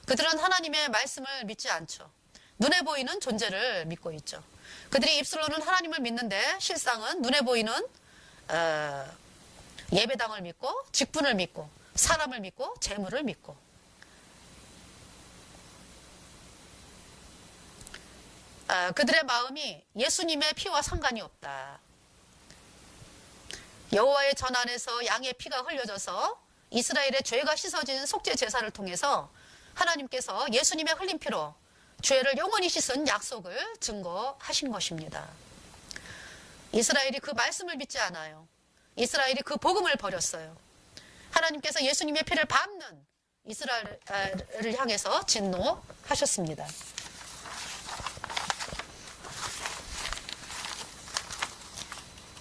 그들은 하나님의 말씀을 믿지 않죠. 눈에 보이는 존재를 믿고 있죠. 그들이 입술로는 하나님을 믿는데 실상은 눈에 보이는 예배당을 믿고 직분을 믿고 사람을 믿고 재물을 믿고. 그들의 마음이 예수님의 피와 상관이 없다. 여호와의 전 안에서 양의 피가 흘려져서 이스라엘의 죄가 씻어진 속죄 제사를 통해서 하나님께서 예수님의 흘린 피로 죄를 영원히 씻은 약속을 증거하신 것입니다. 이스라엘이 그 말씀을 믿지 않아요. 이스라엘이 그 복음을 버렸어요. 하나님께서 예수님의 피를 밟는 이스라엘을 향해서 진노하셨습니다.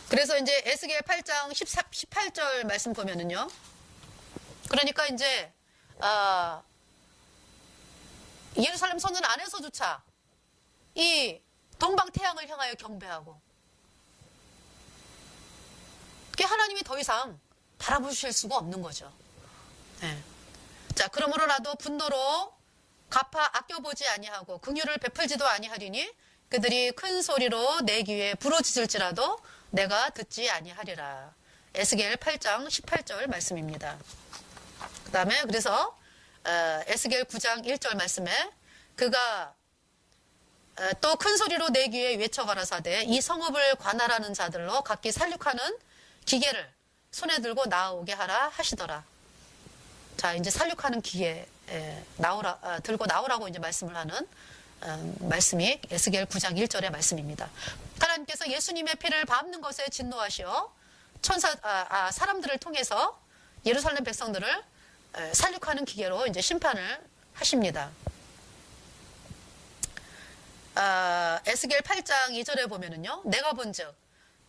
그래서 이제 에스겔 8장 18절 말씀 보면은요. 그러니까 이제 예루살렘 성전 안에서조차 이 동방 태양을 향하여 경배하고, 그게 하나님이 더 이상 바라보실 수가 없는 거죠. 네. 자, 그러므로 나도 분노로 갚아 아껴보지 아니하고 긍휼을 베풀지도 아니하리니 그들이 큰 소리로 내 귀에 부르짖을지라도 내가 듣지 아니하리라. 에스겔 8장 18절 말씀입니다. 그 다음에 그래서 에스겔 9장 1절 말씀에 그가 또 큰 소리로 내 귀에 외쳐가라사대 이 성읍을 관할하는 자들로 각기 살육하는 기계를 손에 들고 나오게 하라 하시더라. 자, 이제 살육하는 기계 들고 나오라고 이제 말씀을 하는 말씀이 에스겔 9장 1절의 말씀입니다. 하나님께서 예수님의 피를 밟는 것에 진노하시어 사람들을 통해서 예루살렘 백성들을 살육하는 기계로 이제 심판을 하십니다. 에스겔 8장 2절에 보면은요, 내가 본즉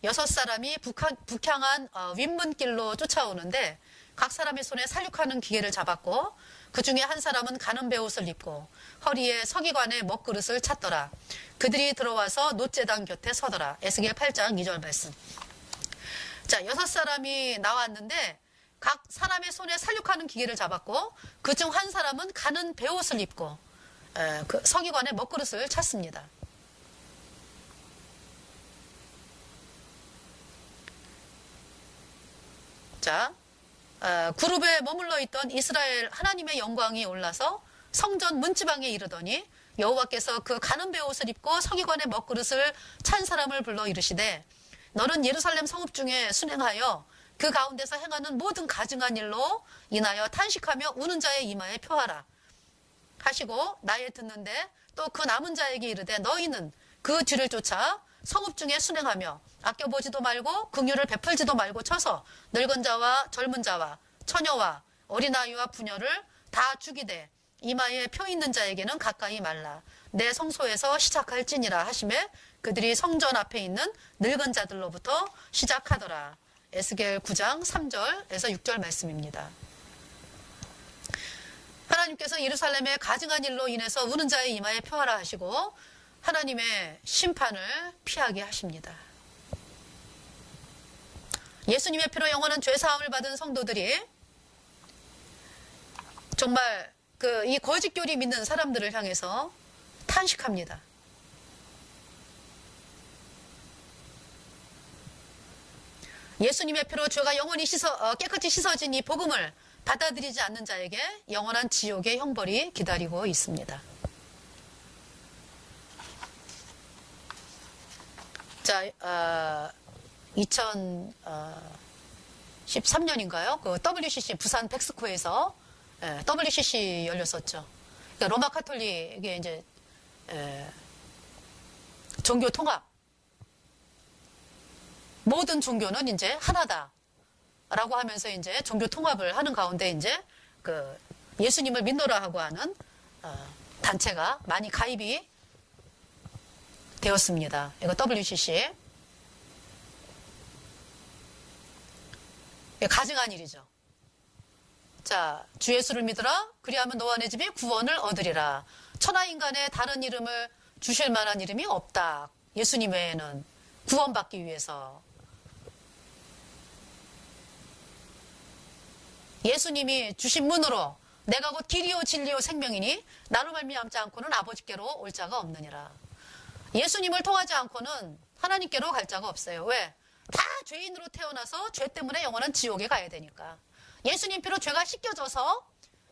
6사람이 북향한 윗문길로 쫓아오는데 각 사람의 손에 살육하는 기계를 잡았고 그 중에 한 사람은 가는 베옷을 입고 허리에 서기관의 먹그릇을 찼더라. 그들이 들어와서 놋제단 곁에 서더라. 에스겔 8장 2절 말씀. 자, 6사람이 나왔는데 각 사람의 손에 살육하는 기계를 잡았고 그 중 한 사람은 가는 베옷을 입고 그 서기관의 먹그릇을 찼습니다. 자, 그룹에 머물러 있던 이스라엘 하나님의 영광이 올라서 성전 문지방에 이르더니 여호와께서 그 가는 베옷을 입고 서기관의 먹그릇을 찬 사람을 불러 이르시되 너는 예루살렘 성읍 중에 순행하여 그 가운데서 행하는 모든 가증한 일로 인하여 탄식하며 우는 자의 이마에 표하라 하시고 나의 듣는데 또 그 남은 자에게 이르되 너희는 그 뒤를 쫓아 성읍 중에 순행하며 아껴보지도 말고 긍휼을 베풀지도 말고 쳐서 늙은 자와 젊은 자와 처녀와 어린아이와 부녀를 다 죽이되 이마에 표 있는 자에게는 가까이 말라. 내 성소에서 시작할지니라 하시매 그들이 성전 앞에 있는 늙은 자들로부터 시작하더라. 에스겔 9장 3절에서 6절 말씀입니다. 하나님께서 예루살렘의 가증한 일로 인해서 우는 자의 이마에 표하라 하시고 하나님의 심판을 피하게 하십니다. 예수님의 피로 영원한 죄사함을 받은 성도들이 정말 이 거짓교리 믿는 사람들을 향해서 탄식합니다. 예수님의 피로 죄가 영원히 깨끗이 씻어진 이 복음을 받아들이지 않는 자에게 영원한 지옥의 형벌이 기다리고 있습니다. 자, 2013년인가요? 그 WCC 부산 백스코에서 WCC 열렸었죠. 그러니까 로마 카톨릭의 이제 종교 통합, 모든 종교는 이제 하나다라고 하면서 이제 종교 통합을 하는 가운데 이제 그 예수님을 믿노라 하고 하는 단체가 많이 가입이 되었습니다. 이거 WCC. 가증한 일이죠. 자, 주 예수를 믿으라. 그리하면 너와 내 집이 구원을 얻으리라. 천하인간의 다른 이름을 주실 만한 이름이 없다. 예수님 외에는 구원받기 위해서. 예수님이 주신 문으로 내가 곧 길이요 진리요 생명이니 나로 말미암지 않고는 아버지께로 올 자가 없느니라. 예수님을 통하지 않고는 하나님께로 갈 자가 없어요. 왜? 다 죄인으로 태어나서 죄 때문에 영원한 지옥에 가야 되니까. 예수님 피로 죄가 씻겨져서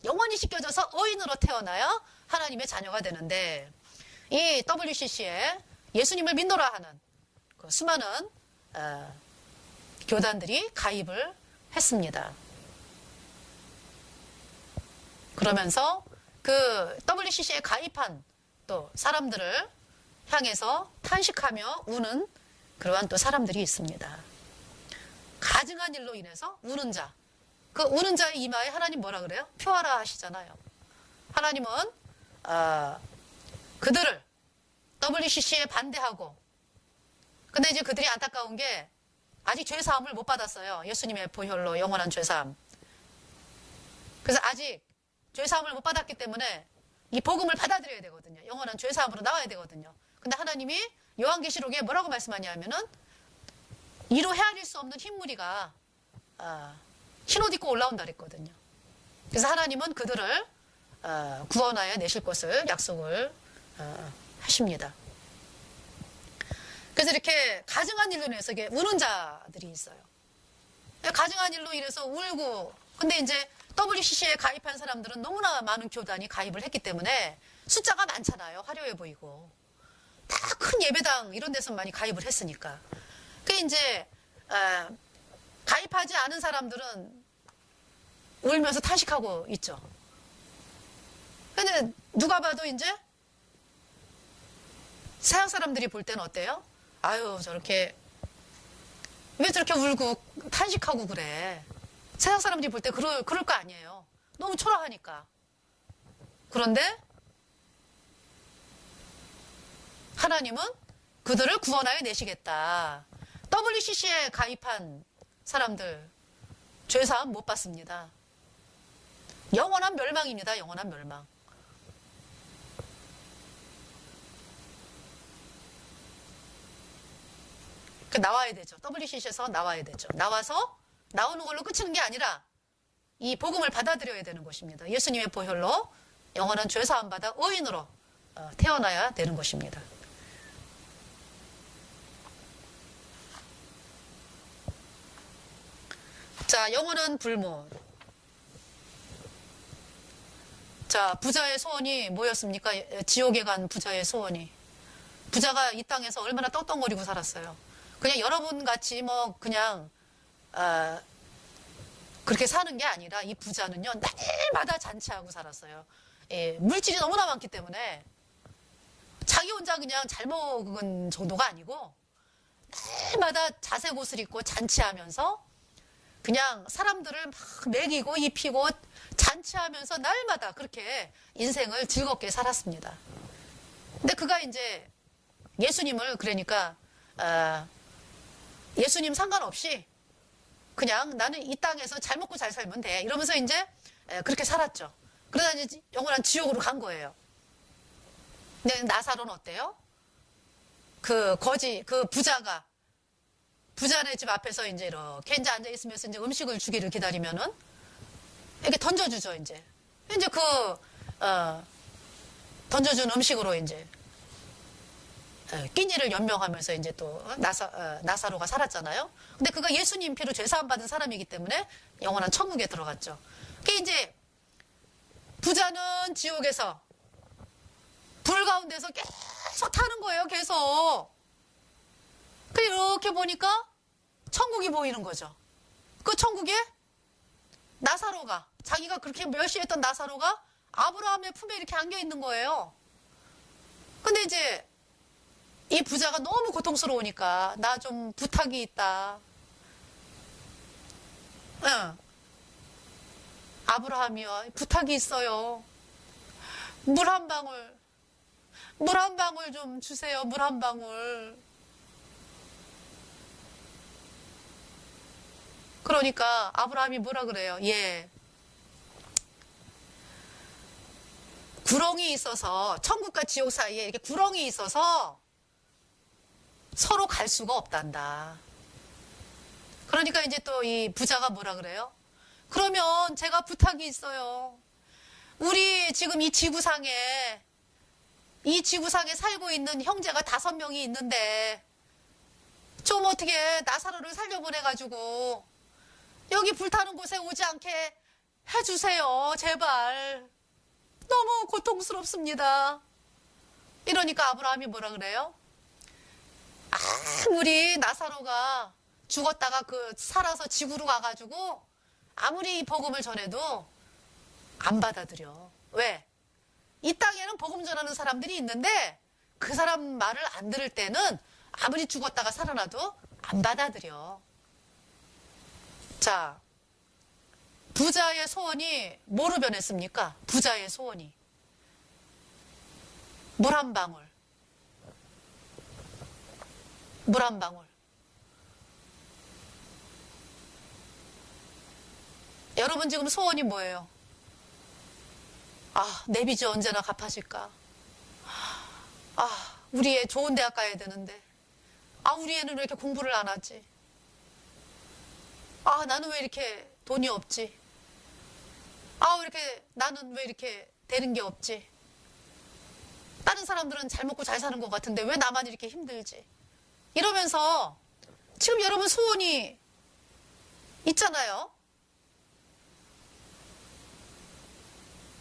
영원히 씻겨져서 의인으로 태어나야 하나님의 자녀가 되는데 이 WCC에 예수님을 믿노라 하는 그 수많은 교단들이 가입을 했습니다. 그러면서 그 WCC에 가입한 또 사람들을 향해서 탄식하며 우는 그러한 또 사람들이 있습니다. 가증한 일로 인해서 우는 자, 그 우는 자의 이마에 하나님 뭐라 그래요? 표하라 하시잖아요. 하나님은 그들을 WCC에 반대하고, 근데 이제 그들이 안타까운 게 아직 죄사함을 못 받았어요. 예수님의 보혈로 영원한 죄사함. 그래서 아직 죄사함을 못 받았기 때문에 이 복음을 받아들여야 되거든요. 영원한 죄사함으로 나와야 되거든요. 근데 하나님이 요한계시록에 뭐라고 말씀하냐면은 이로 헤아릴 수 없는 흰무리가 흰옷 입고 올라온다 그랬거든요. 그래서 하나님은 그들을 구원하여 내실 것을 약속을 하십니다. 그래서 이렇게 가증한 일로 인해서 이게 우는 자들이 있어요. 가증한 일로 인해서 울고, 근데 이제 WCC에 가입한 사람들은 너무나 많은 교단이 가입을 했기 때문에 숫자가 많잖아요. 화려해 보이고. 다 큰 예배당 이런 데서 많이 가입을 했으니까. 그 이제 가입하지 않은 사람들은 울면서 탄식하고 있죠. 근데 누가 봐도 이제 서양 사람들이 볼 때는 어때요? 아유, 저렇게 왜 저렇게 울고 탄식하고 그래? 서양 사람들이 볼 때 그럴 거 아니에요. 너무 초라하니까. 그런데 하나님은 그들을 구원하여 내시겠다. WCC에 가입한 사람들 죄사함 못 받습니다. 영원한 멸망입니다. 영원한 멸망. 나와야 되죠. WCC에서 나와야 되죠. 나와서 나오는 걸로 끝이는 게 아니라 이 복음을 받아들여야 되는 것입니다. 예수님의 보혈로 영원한 죄사함 받아 의인으로 태어나야 되는 것입니다. 자, 영원한 불문. 자, 부자의 소원이 뭐였습니까? 지옥에 간 부자의 소원이. 부자가 이 땅에서 얼마나 떵떵거리고 살았어요. 그냥 여러분 같이 뭐 그냥 그렇게 사는 게 아니라 이 부자는요, 날마다 잔치하고 살았어요. 예, 물질이 너무나 많기 때문에 자기 혼자 그냥 잘 먹은 정도가 아니고 날마다 자색 옷을 입고 잔치하면서 그냥 사람들을 막 먹이고 입히고 잔치하면서 날마다 그렇게 인생을 즐겁게 살았습니다. 근데 그가 이제 예수님을 그러니까 예수님 상관없이 그냥 나는 이 땅에서 잘 먹고 잘 살면 돼 이러면서 이제 그렇게 살았죠. 그러다 이제 영원한 지옥으로 간 거예요. 근데 나사로는 어때요? 그 부자네 집 앞에서 이제 이렇게 이제 앉아 있으면서 이제 음식을 주기를 기다리면은 이렇게 던져주죠. 이제 던져준 음식으로 이제 끼니를 연명하면서 이제 또 나사로가 살았잖아요. 근데 그가 예수님 피로 죄사함 받은 사람이기 때문에 영원한 천국에 들어갔죠. 그 이제 부자는 지옥에서 불 가운데서 계속 타는 거예요. 계속. 그 이렇게 보니까 천국이 보이는 거죠. 그 천국에 나사로가, 자기가 그렇게 멸시했던 나사로가 아브라함의 품에 이렇게 안겨 있는 거예요. 근데 이제 이 부자가 너무 고통스러우니까 나 좀 부탁이 있다. 응. 아브라함이요, 부탁이 있어요. 물 한 방울 좀 주세요. 물 한 방울. 그러니까 아브라함이 뭐라 그래요? 예. 구렁이 있어서, 천국과 지옥 사이에 이렇게 구렁이 있어서 서로 갈 수가 없단다. 그러니까 이제 또 이 부자가 뭐라 그래요? 그러면 제가 부탁이 있어요. 우리 지금 이 지구상에 살고 있는 형제가 5명이 있는데 좀 어떻게 나사로를 살려보내가지고 여기 불타는 곳에 오지 않게 해주세요. 제발. 너무 고통스럽습니다. 이러니까 아브라함이 뭐라 그래요? 아무리 나사로가 죽었다가 살아서 지구로 가가지고 아무리 이 복음을 전해도 안 받아들여. 왜? 이 땅에는 복음 전하는 사람들이 있는데 그 사람 말을 안 들을 때는 아무리 죽었다가 살아나도 안 받아들여. 자, 부자의 소원이 뭐로 변했습니까? 부자의 소원이 물 한 방울. 물 한 방울. 여러분 지금 소원이 뭐예요? 아, 내 빚이 언제나 갚아질까? 아, 우리 애 좋은 대학 가야 되는데. 아, 우리 애는 왜 이렇게 공부를 안 하지? 아, 나는 왜 이렇게 돈이 없지? 아, 나는 왜 이렇게 되는 게 없지? 다른 사람들은 잘 먹고 잘 사는 것 같은데 왜 나만 이렇게 힘들지? 이러면서 지금 여러분 소원이 있잖아요.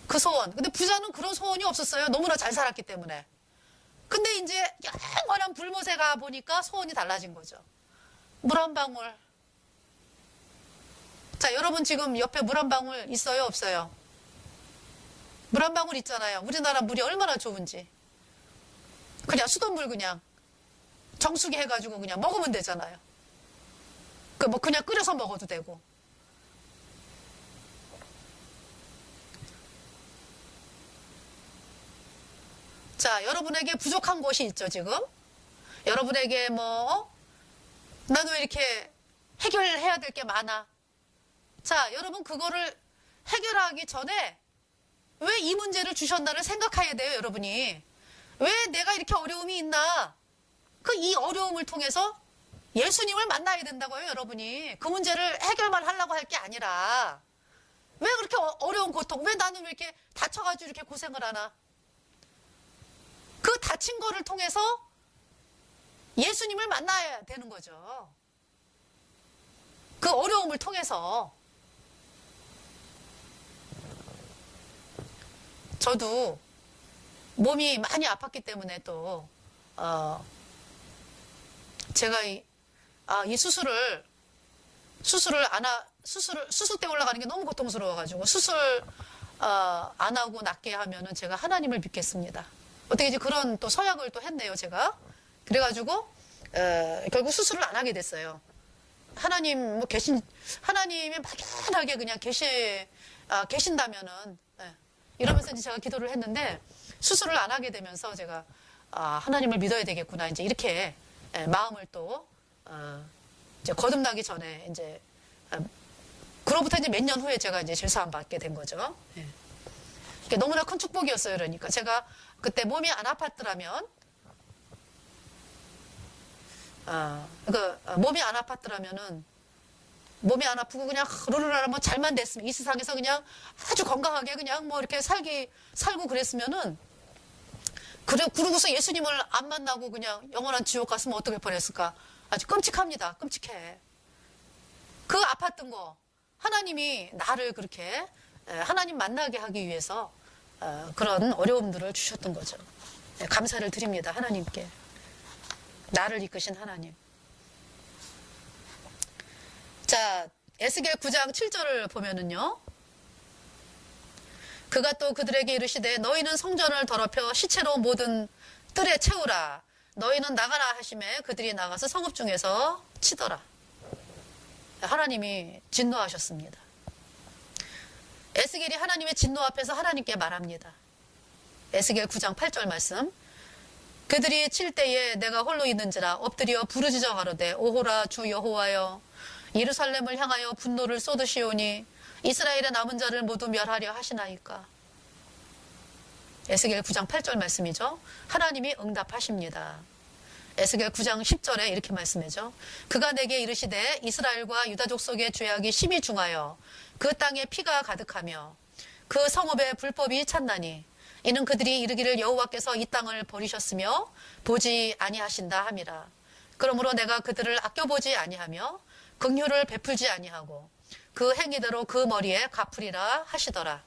그 소원. 근데 부자는 그런 소원이 없었어요. 너무나 잘 살았기 때문에. 근데 이제 영원한 불못에 가 보니까 소원이 달라진 거죠. 물 한 방울. 자, 여러분 지금 옆에 물 한 방울 있어요? 없어요? 물 한 방울 있잖아요. 우리나라 물이 얼마나 좋은지. 그냥 수돗물 그냥 정수기 해가지고 그냥 먹으면 되잖아요. 그냥 끓여서 먹어도 되고. 자, 여러분에게 부족한 곳이 있죠, 지금? 여러분에게 나는 왜 이렇게 해결해야 될 게 많아? 자, 여러분 그거를 해결하기 전에 왜 이 문제를 주셨나를 생각해야 돼요, 여러분이. 왜 내가 이렇게 어려움이 있나? 이 어려움을 통해서 예수님을 만나야 된다고요, 여러분이. 그 문제를 해결만 하려고 할 게 아니라 왜 그렇게 어려운 고통, 왜 나는 왜 이렇게 다쳐가지고 이렇게 고생을 하나? 그 다친 거를 통해서 예수님을 만나야 되는 거죠. 그 어려움을 통해서. 저도 몸이 많이 아팠기 때문에 또 제가 이 수술때 올라가는 게 너무 고통스러워가지고 수술 안 하고 낫게 하면은 제가 하나님을 믿겠습니다. 어떻게 이제 그런 또 서약을 또 했네요, 제가. 그래가지고 결국 수술을 안 하게 됐어요. 하나님 하나님이 막연하게 그냥 계신다면은 이러면서 이제 제가 기도를 했는데 수술을 안 하게 되면서 제가 하나님을 믿어야 되겠구나 이제 이렇게 마음을 또 이제 거듭나기 전에 이제 그로부터 이제 몇 년 후에 제가 이제 질서안 받게 된 거죠. 이게 너무나 큰 축복이었어요. 그러니까 제가 그때 몸이 안 아팠더라면 몸이 안 아팠더라면은 몸이 안 아프고 그냥 르르르 잘만 됐으면 이 세상에서 그냥 아주 건강하게 그냥 이렇게 살고 그랬으면은 그러고서 예수님을 안 만나고 그냥 영원한 지옥 갔으면 어떻게 뻔했을까? 아주 끔찍합니다. 끔찍해. 그 아팠던 거 하나님이 나를 그렇게 하나님 만나게 하기 위해서 그런 어려움들을 주셨던 거죠. 감사를 드립니다. 하나님께. 나를 이끄신 하나님. 자, 에스겔 9장 7절을 보면은요. 그가 또 그들에게 이르시되 너희는 성전을 더럽혀 시체로 모든 뜰에 채우라. 너희는 나가라 하시매 그들이 나가서 성읍 중에서 치더라. 하나님이 진노하셨습니다. 에스겔이 하나님의 진노 앞에서 하나님께 말합니다. 에스겔 9장 8절 말씀. 그들이 칠 때에 내가 홀로 있는지라 엎드려 부르짖어 가로되 오호라 주 여호와여 예루살렘을 향하여 분노를 쏟으시오니 이스라엘의 남은 자를 모두 멸하려 하시나이까. 에스겔 9장 8절 말씀이죠. 하나님이 응답하십니다. 에스겔 9장 10절에 이렇게 말씀하죠. 그가 내게 이르시되 이스라엘과 유다족 속의 죄악이 심히 중하여 그 땅에 피가 가득하며 그 성읍에 불법이 찼나니 이는 그들이 이르기를 여호와께서 이 땅을 버리셨으며 보지 아니하신다 함이라. 그러므로 내가 그들을 아껴보지 아니하며 긍휼을 베풀지 아니하고 그 행위대로 그 머리에 갚으리라 하시더라.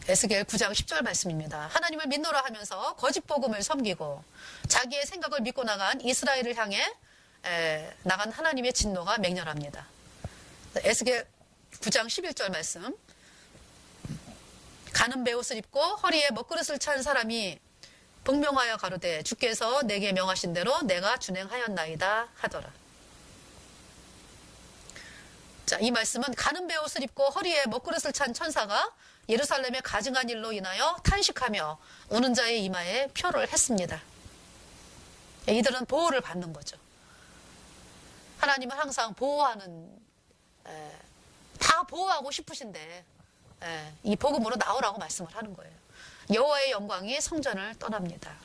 에스겔 9장 10절 말씀입니다. 하나님을 믿노라 하면서 거짓 복음을 섬기고 자기의 생각을 믿고 나간 이스라엘을 향해 나간 하나님의 진노가 맹렬합니다. 에스겔 9장 11절 말씀. 가는 베옷을 입고 허리에 먹그릇을 찬 사람이 복명하여 가로되 주께서 내게 명하신 대로 내가 준행하였나이다 하더라. 자, 이 말씀은 가는 베옷을 입고 허리에 먹그릇을 찬 천사가 예루살렘의 가증한 일로 인하여 탄식하며 우는 자의 이마에 표를 했습니다. 이들은 보호를 받는 거죠. 하나님은 항상 보호하는, 다 보호하고 싶으신데 이 복음으로 나오라고 말씀을 하는 거예요. 여호와의 영광이 성전을 떠납니다.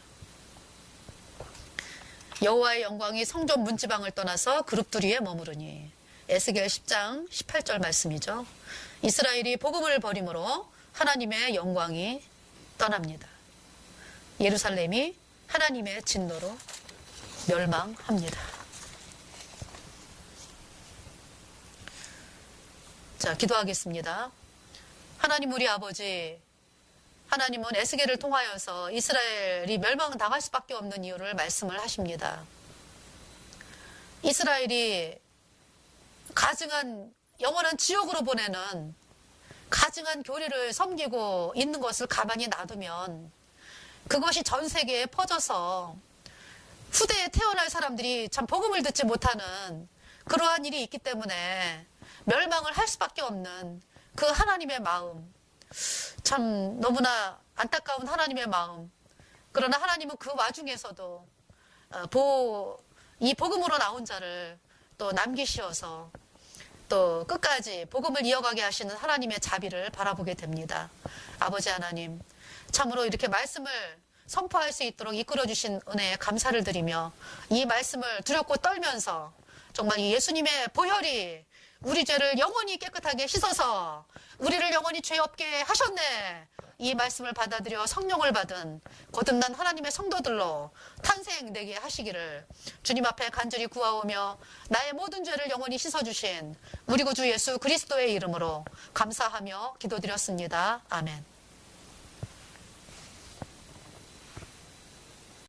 여호와의 영광이 성전 문지방을 떠나서 그룹들 위에 머무르니 에스겔 10장 18절 말씀이죠. 이스라엘이 복음을 버림으로 하나님의 영광이 떠납니다. 예루살렘이 하나님의 진노로 멸망합니다. 자, 기도하겠습니다. 하나님 우리 아버지, 하나님은 에스겔을 통하여서 이스라엘이 멸망당할 수밖에 없는 이유를 말씀을 하십니다. 이스라엘이 가증한 영원한 지옥으로 보내는 가증한 교리를 섬기고 있는 것을 가만히 놔두면 그것이 전 세계에 퍼져서 후대에 태어날 사람들이 참 복음을 듣지 못하는 그러한 일이 있기 때문에 멸망을 할 수밖에 없는 그 하나님의 마음, 참 너무나 안타까운 하나님의 마음. 그러나 하나님은 그 와중에서도 이 복음으로 나온 자를 또 남기시어서 또 끝까지 복음을 이어가게 하시는 하나님의 자비를 바라보게 됩니다. 아버지 하나님, 참으로 이렇게 말씀을 선포할 수 있도록 이끌어주신 은혜에 감사를 드리며 이 말씀을 두렵고 떨면서 정말 이 예수님의 보혈이 우리 죄를 영원히 깨끗하게 씻어서 우리를 영원히 죄 없게 하셨네. 이 말씀을 받아들여 성령을 받은 거듭난 하나님의 성도들로 탄생되게 하시기를 주님 앞에 간절히 구하오며 나의 모든 죄를 영원히 씻어주신 우리 구주 예수 그리스도의 이름으로 감사하며 기도드렸습니다. 아멘.